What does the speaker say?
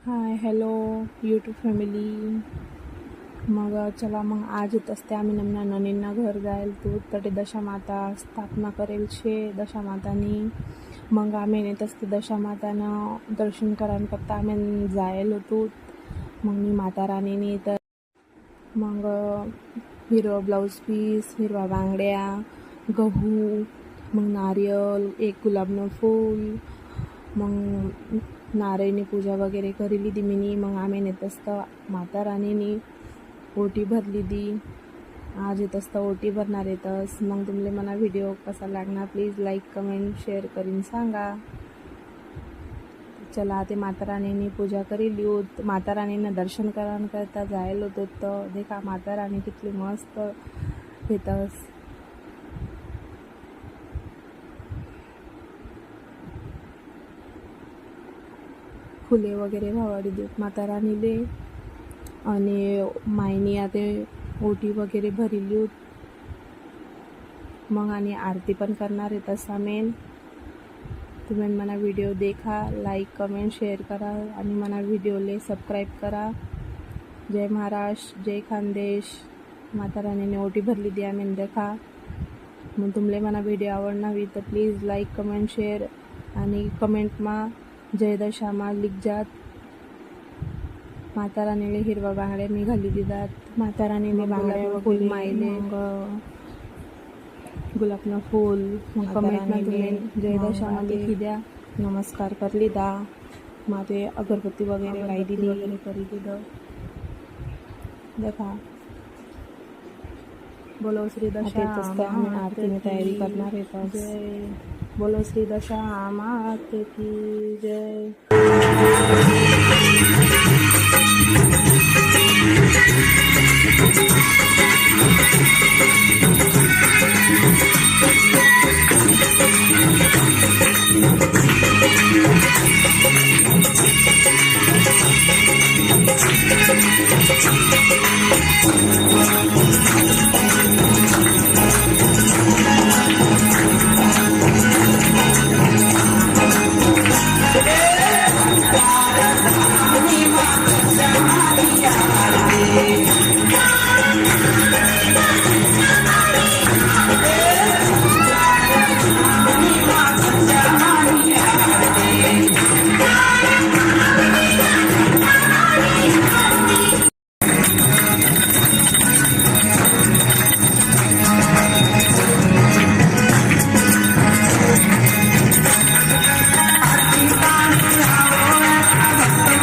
Hi hello YouTube family. मग चला मग आज येत असते आम्ही नमना ननींना घर जायल तू तटे दशामाता स्थापना करेल शे दशामातानी. मग आम्ही नेत असते दशामातानं दर्शन करायला करता आम्ही जायल होतो. मग मी माता राणीनी तर मग हिरवा ब्लाऊज पीस, हिरवा बांगड्या, गहू, मग नारियल, एक गुलाबनं फूल, मग नारायणी पूजा वगैरे करेली दी मिनी. मग आम्ही नेत असतं माता राणीनी ओटी भरली दी. आज येत असतं ओटी भरणार येतस. मग तुमले मला व्हिडिओ कसा लागणार प्लीज लाईक कमेंट शेअर करून सांगा. चला ते माता राणीनी पूजा करेली होत. माता राणीनं दर्शन करता जायला होतं तर देखा माता राणी किती मस्त येतस. फुले वगैरे वावडी देत माता राणीले आणि मायनी आता ओटी वगैरे भरली होत. मग आणि आरती पण करणार आहे तसा मेन. तुम्ही मला व्हिडिओ देखा, लाईक कमेंट शेअर करा आणि मला व्हिडिओले सबस्क्राईब करा. जय महाराष्ट्र, जय खानदेश. माता राणीने ओटी भरली दी आम्ही देखा. मग तुमले मला व्हिडिओ आवडणार तर प्लीज लाईक कमेंट शेअर आणि कमेंटमा जय दशामा लिख जात. माता राणीले हिरवा बांगड्या मी घाली दितात. माता राणीने बांगड्या फुल मायले, गुलाबनं फूल. मग कमेंटना तुम्ही जय दशामा लिखी द्या. नमस्कार करली दा. माते अगरबत्ती वगैरे लाई दिली वगैरे करी दिलं देखा. बोलो श्री दशामा आरतीने तयारी करणार आहे. बोलो श्री दशामा की जय.